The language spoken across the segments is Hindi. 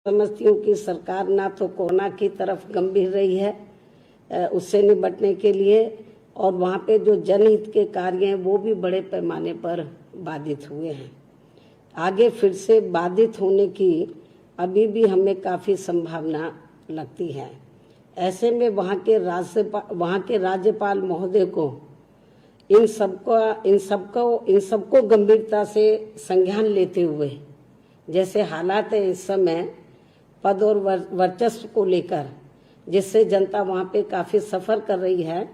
समझती हूँ कि सरकार ना तो कोरोना की तरफ गंभीर रही है उससे निपटने के लिए, और वहाँ पे जो जनहित के कार्य हैं वो भी बड़े पैमाने पर बाधित हुए हैं। आगे फिर से बाधित होने की अभी भी हमें काफ़ी संभावना लगती है। ऐसे में वहाँ के राज्यपाल महोदय को इन सबको गंभीरता से संज्ञान लेते हुए, जैसे हालात है इस समय पद और वर्चस्व को लेकर, जिससे जनता वहाँ पे काफ़ी सफ़र कर रही है,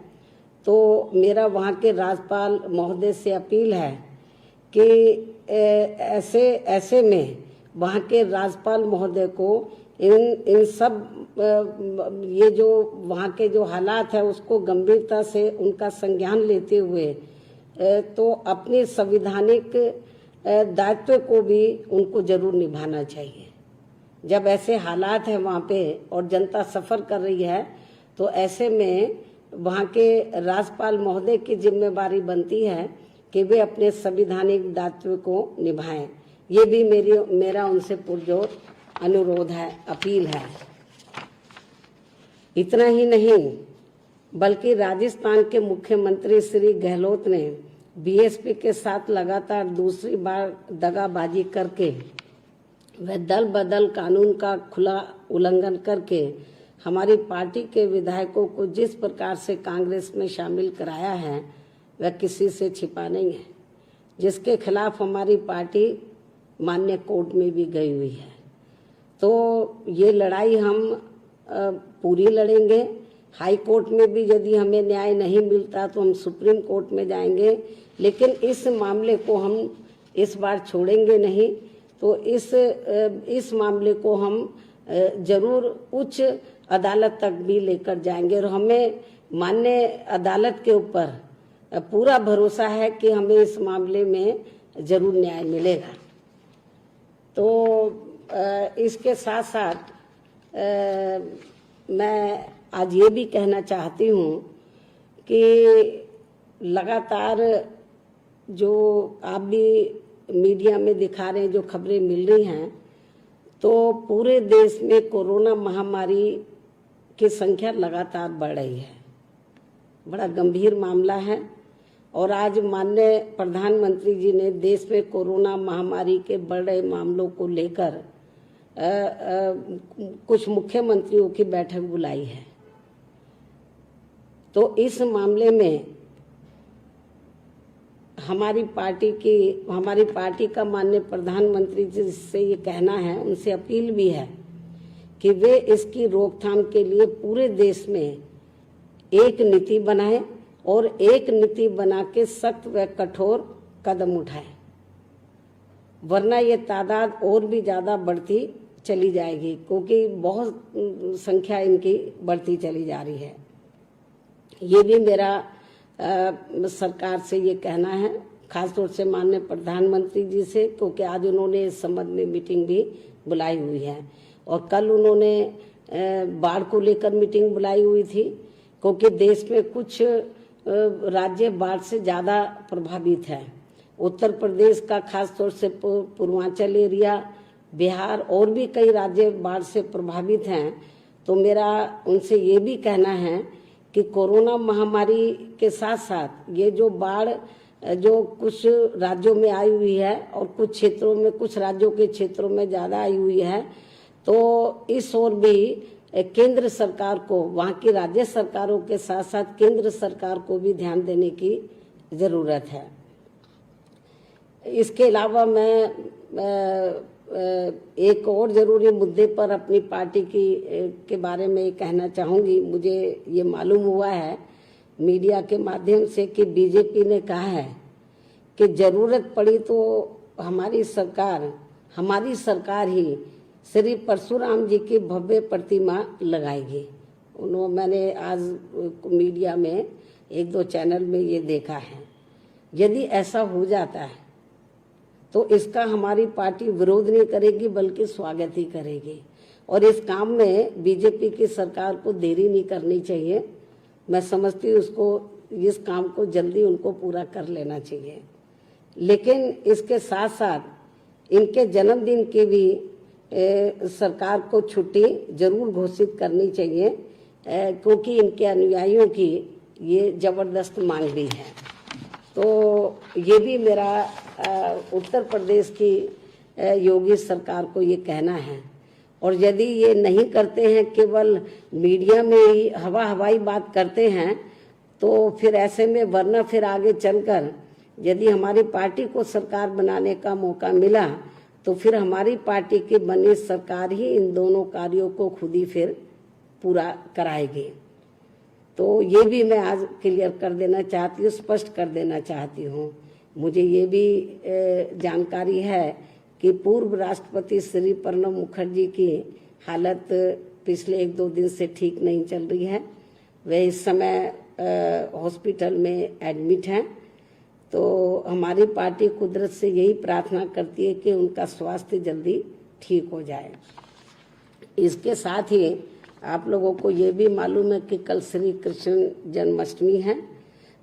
तो मेरा वहाँ के राज्यपाल महोदय से अपील है कि ऐसे में वहाँ के राज्यपाल महोदय को इन सब ये जो वहाँ के जो हालात है उसको गंभीरता से उनका संज्ञान लेते हुए तो अपने संविधानिक दायित्व को भी उनको जरूर निभाना चाहिए। जब ऐसे हालात हैं वहाँ पे और जनता सफ़र कर रही है, तो ऐसे में वहाँ के राज्यपाल महोदय की जिम्मेदारी बनती है कि वे अपने संविधानिक दायित्व को निभाएं। ये भी मेरा उनसे पुरजोर अनुरोध है, अपील है। इतना ही नहीं बल्कि राजस्थान के मुख्यमंत्री श्री गहलोत ने बीएसपी के साथ लगातार दूसरी बार दगाबाजी करके व दल बदल कानून का खुला उल्लंघन करके हमारी पार्टी के विधायकों को जिस प्रकार से कांग्रेस में शामिल कराया है वह किसी से छिपा नहीं है, जिसके खिलाफ हमारी पार्टी माननीय कोर्ट में भी गई हुई है। तो ये लड़ाई हम पूरी लड़ेंगे। हाई कोर्ट में भी यदि हमें न्याय नहीं मिलता तो हम सुप्रीम कोर्ट में जाएंगे, लेकिन इस मामले को हम इस बार छोड़ेंगे नहीं। तो इस मामले को हम जरूर उच्च अदालत तक भी लेकर जाएंगे, और हमें माननीय अदालत के ऊपर पूरा भरोसा है कि हमें इस मामले में जरूर न्याय मिलेगा। तो इसके साथ साथ मैं आज ये भी कहना चाहती हूँ कि लगातार जो आप भी मीडिया में दिखा रहे हैं, जो खबरें मिल रही हैं, तो पूरे देश में कोरोना महामारी की संख्या लगातार बढ़ रही है। बड़ा गंभीर मामला है, और आज माननीय प्रधानमंत्री जी ने देश में कोरोना महामारी के बढ़ रहे मामलों को लेकर कुछ मुख्यमंत्रियों की बैठक बुलाई है। तो इस मामले में हमारी पार्टी का माननीय प्रधानमंत्री जी से ये कहना है, उनसे अपील भी है कि वे इसकी रोकथाम के लिए पूरे देश में एक नीति बनाएं और एक नीति बना के सख्त व कठोर कदम उठाएं, वरना ये तादाद और भी ज़्यादा बढ़ती चली जाएगी, क्योंकि बहुत संख्या इनकी बढ़ती चली जा रही है। ये भी मेरा सरकार से ये कहना है, खासतौर से माननीय प्रधानमंत्री जी से, क्योंकि आज उन्होंने इस संबंध में मीटिंग भी बुलाई हुई है, और कल उन्होंने बाढ़ को लेकर मीटिंग बुलाई हुई थी, क्योंकि देश में कुछ राज्य बाढ़ से ज़्यादा प्रभावित है। उत्तर प्रदेश का खासतौर से पूर्वांचल एरिया, बिहार और भी कई राज्य बाढ़ से प्रभावित हैं। तो मेरा उनसे ये भी कहना है कि कोरोना महामारी के साथ साथ ये जो बाढ़ जो कुछ राज्यों में आई हुई है और कुछ राज्यों के क्षेत्रों में ज़्यादा आई हुई है, तो इस ओर भी केंद्र सरकार को, वहाँ की राज्य सरकारों के साथ साथ केंद्र सरकार को भी ध्यान देने की ज़रूरत है। इसके अलावा मैं एक और ज़रूरी मुद्दे पर अपनी पार्टी के बारे में कहना चाहूँगी। मुझे ये मालूम हुआ है मीडिया के माध्यम से कि बीजेपी ने कहा है कि ज़रूरत पड़ी तो हमारी सरकार ही श्री परशुराम जी की भव्य प्रतिमा लगाएगी। मैंने आज मीडिया में एक दो चैनल में ये देखा है। यदि ऐसा हो जाता है तो इसका हमारी पार्टी विरोध नहीं करेगी बल्कि स्वागत ही करेगी, और इस काम में बीजेपी की सरकार को देरी नहीं करनी चाहिए। मैं समझती हूँ इस काम को जल्दी उनको पूरा कर लेना चाहिए। लेकिन इसके साथ साथ इनके जन्मदिन की भी सरकार को छुट्टी जरूर घोषित करनी चाहिए, क्योंकि इनके अनुयायियों की ये जबरदस्त मांग भी है। तो ये भी मेरा उत्तर प्रदेश की योगी सरकार को ये कहना है। और यदि ये नहीं करते हैं, केवल मीडिया में ही हवाई बात करते हैं, तो फिर ऐसे में वरना फिर आगे चलकर यदि हमारी पार्टी को सरकार बनाने का मौका मिला तो फिर हमारी पार्टी की बनी सरकार ही इन दोनों कार्यों को खुद ही फिर पूरा कराएगी। तो ये भी मैं आज क्लियर कर देना चाहती हूँ, स्पष्ट कर देना चाहती हूँ। मुझे ये भी जानकारी है कि पूर्व राष्ट्रपति श्री प्रणब मुखर्जी की हालत पिछले 1-2 दिन से ठीक नहीं चल रही है। वे इस समय हॉस्पिटल में एडमिट हैं। तो हमारी पार्टी कुदरत से यही प्रार्थना करती है कि उनका स्वास्थ्य जल्दी ठीक हो जाए। इसके साथ ही आप लोगों को ये भी मालूम है कि कल श्री कृष्ण जन्माष्टमी है,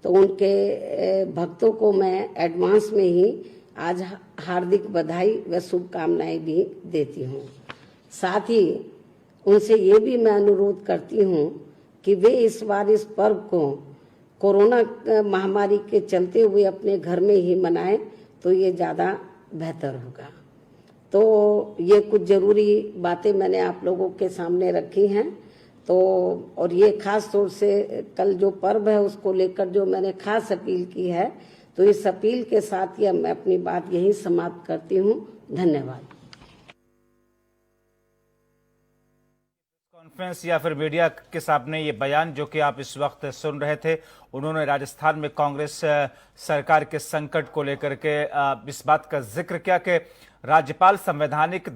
तो उनके भक्तों को मैं एडवांस में ही आज हार्दिक बधाई व शुभकामनाएं भी देती हूँ। साथ ही उनसे ये भी मैं अनुरोध करती हूँ कि वे इस बार इस पर्व को कोरोना महामारी के चलते हुए अपने घर में ही मनाएं तो ये ज़्यादा बेहतर होगा। तो ये कुछ ज़रूरी बातें मैंने आप लोगों के सामने रखी हैं। तो और ये खास तौर से कल जो पर्व है उसको लेकर जो मैंने खास अपील की है, तो इस अपील के साथ ही मैं अपनी बात यही समाप्त करती हूँ। धन्यवाद। कॉन्फ्रेंस या फिर मीडिया के सामने ये बयान जो कि आप इस वक्त सुन रहे थे, उन्होंने राजस्थान में कांग्रेस सरकार के संकट को लेकर के इस बात का जिक्र किया कि राज्यपाल संवैधानिक